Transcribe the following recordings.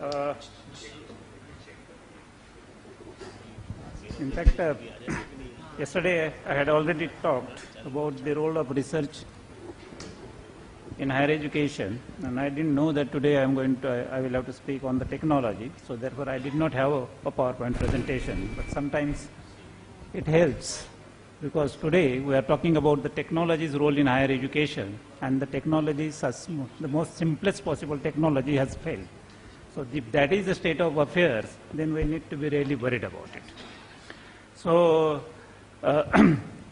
Uh, in fact, yesterday I had already talked about the role of research in higher education, and I didn't know that today I will have to speak on the technology. So therefore, I did not have a PowerPoint presentation. But sometimes it helps, because today we are talking about the technology's role in higher education, and the the most simplest possible technology has failed. So if that is the state of affairs, then we need to be really worried about it. So,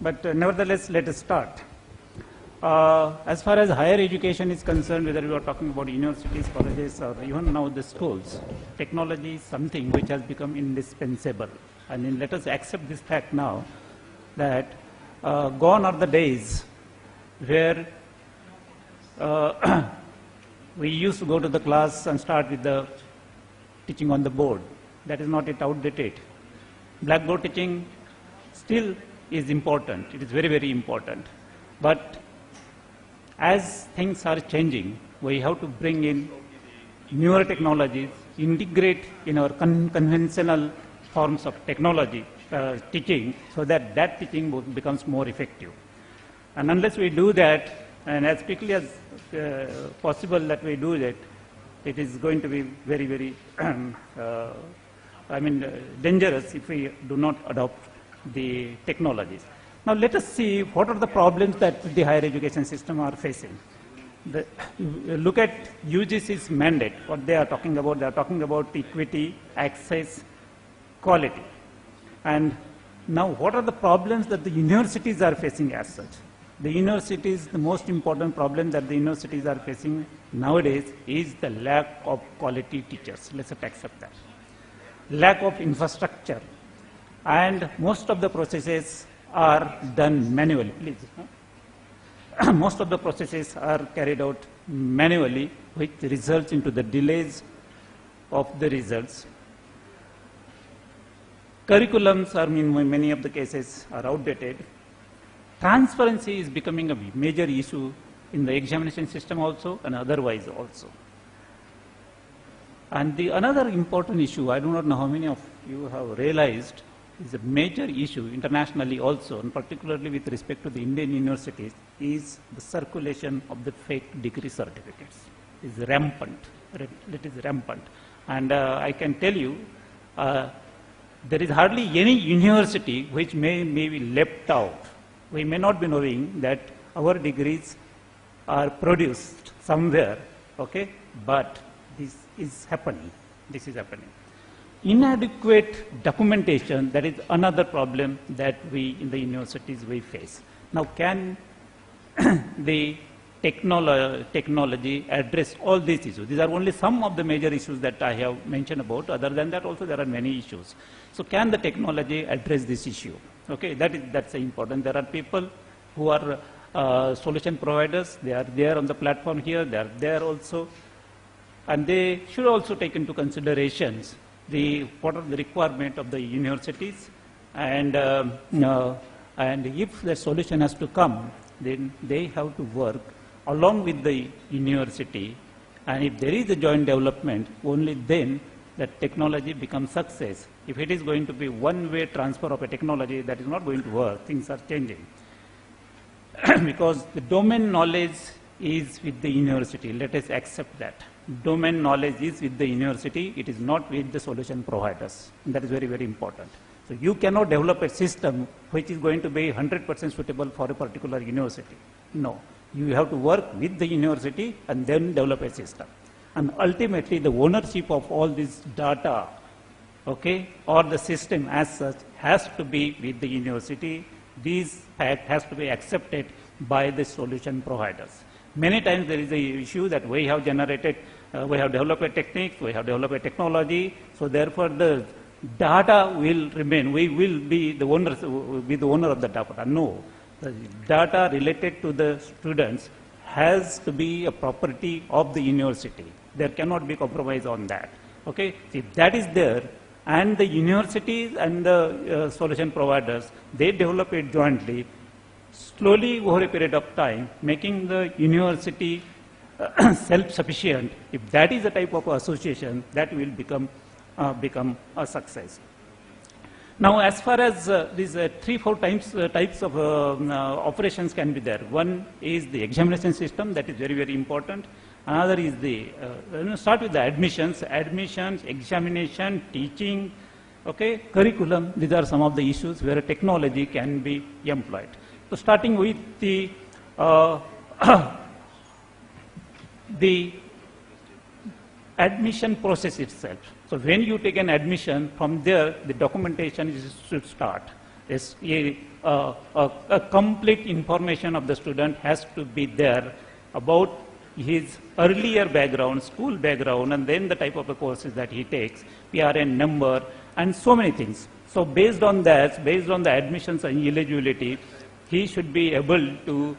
but nevertheless, let us start. As far as higher education is concerned, whether we are talking about universities, colleges, or even now the schools, technology is something which has become indispensable. I mean, let us accept this fact now that gone are the days where we used to go to the class and start with the teaching on the board. That is not yet outdated. Blackboard teaching still is important. It is very, very important. But as things are changing, we have to bring in newer technologies, integrate in our conventional forms of technology teaching, so that that teaching becomes more effective. And unless we do that, and as quickly as possible that we do that, it is going to be very, very dangerous if we do not adopt the technologies. Now let us see what are the problems that the higher education system are facing. Look at UGC's mandate, what they are talking about. They are talking about equity, access, quality. And now what are the problems that the universities are facing as such? The universities, the most important problem that the universities are facing nowadays is the lack of quality teachers. Let's accept that. Lack of infrastructure. And most of the processes are done manually. Please. Most of the processes are carried out manually, which results into the delays of the results. Curriculums are, in many of the cases, are outdated. Transparency is becoming a major issue in the examination system also and otherwise also. And another important issue, I do not know how many of you have realized, is a major issue internationally also, and particularly with respect to the Indian universities, is the circulation of the fake degree certificates. It is rampant. It is rampant. And I can tell you, there is hardly any university which may be left out. We may not be knowing that our degrees are produced somewhere, okay? But this is happening. This is happening. Inadequate documentation, that is another problem that we in the universities we face. Now, can the technology address all these issues? These are only some of the major issues that I have mentioned about. Other than that, also there are many issues. So, can the technology address this issue? Okay, that's important. There are people who are solution providers. They are there on the platform here. They are there also, and they should also take into considerations what are the requirement of the universities, and if the solution has to come, then they have to work along with the university, and if there is a joint development, only then that technology becomes success. If it is going to be one-way transfer of a technology, that is not going to work. Things are changing. Because the domain knowledge is with the university. Let us accept that. Domain knowledge is with the university. It is not with the solution providers. And that is very, very important. So you cannot develop a system which is going to be 100% suitable for a particular university. No. You have to work with the university and then develop a system. And ultimately, the ownership of all this data, okay, or the system as such, has to be with the university. This fact has to be accepted by the solution providers. Many times there is an issue that we have generated, we have developed a technique, we have developed a technology, so therefore the data will remain. We will be the owners, be the owner of the data. No, the data related to the students has to be a property of the university. There cannot be compromise on that. Okay, if that is there, and the universities and the solution providers, they develop it jointly, slowly over a period of time, making the university self-sufficient, if that is the type of association, that will become a success. Now, as far as these 3-4 types of operations can be there. One is the examination system, that is very, very important. Another is the, start with the admissions, examination, teaching, okay, curriculum. These are some of the issues where technology can be employed. So, starting with the the admission process itself. So when you take an admission, from there the documentation should start. A complete information of the student has to be there about his earlier background, school background, and then the type of the courses that he takes, PRN number, and so many things. So based on that, based on the admissions and eligibility, he should be able to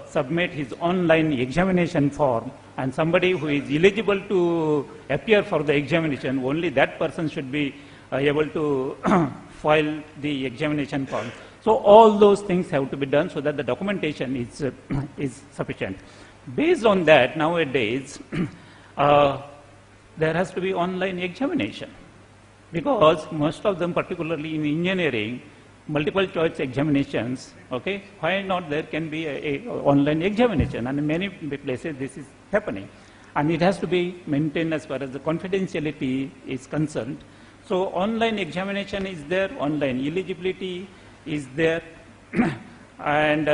submit his online examination form, and somebody who is eligible to appear for the examination, only that person should be able to file the examination form. So all those things have to be done so that the documentation is sufficient. Based on that, nowadays, there has to be online examination, because most of them, particularly in engineering, multiple choice examinations, okay, why not there can be a online examination, and in many places this is happening. And it has to be maintained as far as the confidentiality is concerned. So online examination is there, online eligibility is there, and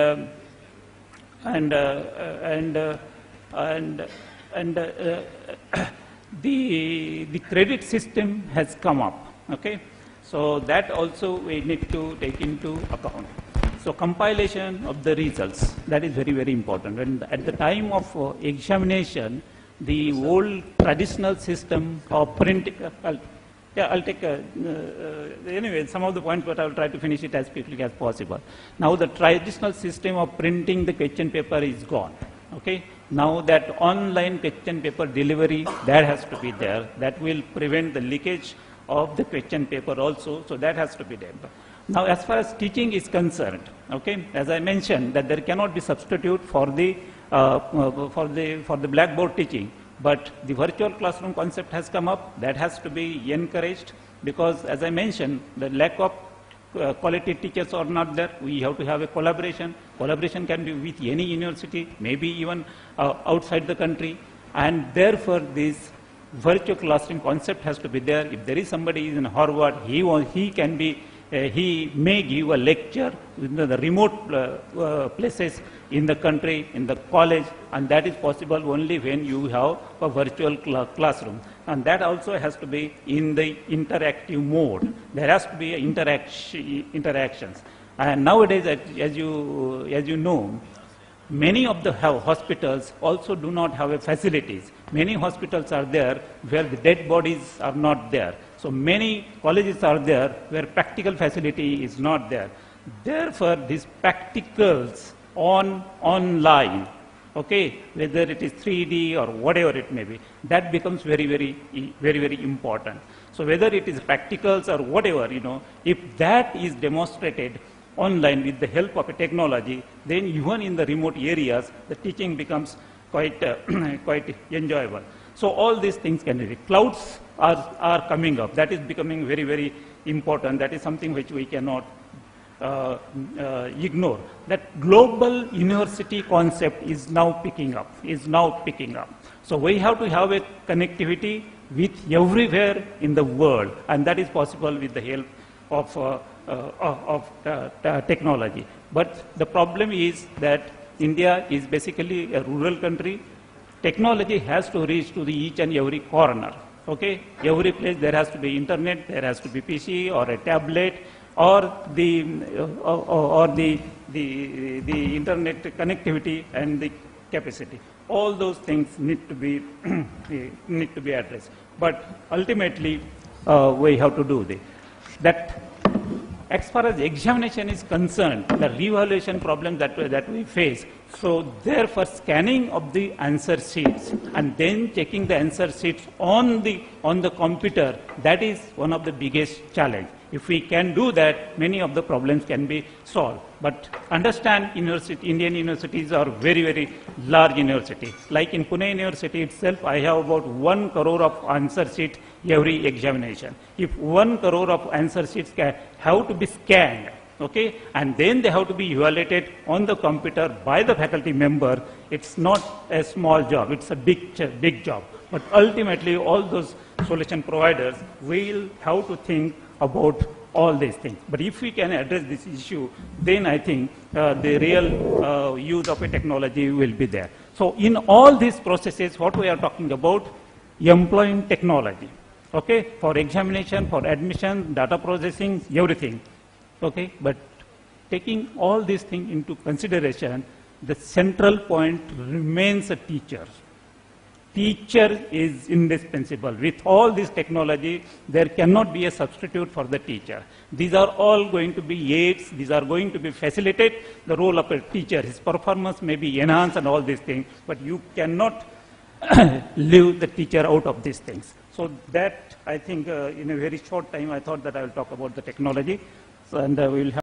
the credit system has come up, okay. So that also we need to take into account. So compilation of the results, that is very, very important. And at the time of examination, the old traditional system of printing, I'll take, anyway, some of the points, but I'll try to finish it as quickly as possible. Now the traditional system of printing the question paper is gone, okay. Now that online question paper delivery, that has to be there. That will prevent the leakage of the question paper also, so that has to be done. Now, as far as teaching is concerned, okay, as I mentioned, that there cannot be substitute for the blackboard teaching, but the virtual classroom concept has come up. That has to be encouraged, because, as I mentioned, the lack of quality teachers are not there. We have to have a collaboration. Collaboration can be with any university, maybe even outside the country, and therefore this virtual classroom concept has to be there. If there is somebody in Harvard, he can be, he may give a lecture in the remote places in the country, in the college, and that is possible only when you have a virtual classroom. And that also has to be in the interactive mode. There has to be interactions. And nowadays, as you know, many of the hospitals also do not have facilities. Many hospitals are there where the dead bodies are not there. So many colleges are there where practical facility is not there. Therefore, these practicals online, okay, whether it is 3D or whatever it may be, that becomes very, very important. So whether it is practicals or whatever, you know, if that is demonstrated online with the help of a technology, then even in the remote areas, the teaching becomes quite enjoyable. So all these things can be. Clouds are coming up. That is becoming very, very important. That is something which we cannot ignore. That global university concept is now picking up. So we have to have a connectivity with everywhere in the world, and that is possible with the help of technology. But the problem is that India is basically a rural country. Technology has to reach to each and every corner. Okay, every place there has to be internet, there has to be PC or a tablet, or the internet connectivity and the capacity. All those things need to be addressed. But ultimately, we have to do that. as far as examination is concerned, the revaluation problem that we face, so therefore scanning of the answer sheets and then checking the answer sheets on the computer, that is one of the biggest challenge. If we can do that, many of the problems can be solved. But understand, Indian universities are very, very large universities. Like in Pune University itself, I have about 1 crore of answer sheets every examination. If 1 crore of answer sheets have to be scanned, okay, and then they have to be evaluated on the computer by the faculty member, it's not a small job, it's a big job. But ultimately, all those solution providers will have to think about all these things. But if we can address this issue, then I think the real use of a technology will be there. So in all these processes, what we are talking about, employing technology, okay, for examination, for admission, data processing, everything, okay, but taking all these things into consideration, the central point remains a teacher. Teacher is indispensable. With all this technology, there cannot be a substitute for the teacher. These are all going to be aids. These are going to be facilitate the role of a teacher. His performance may be enhanced and all these things, but you cannot leave the teacher out of these things. So that, I think, in a very short time, I thought that I will talk about the technology, so, and we will have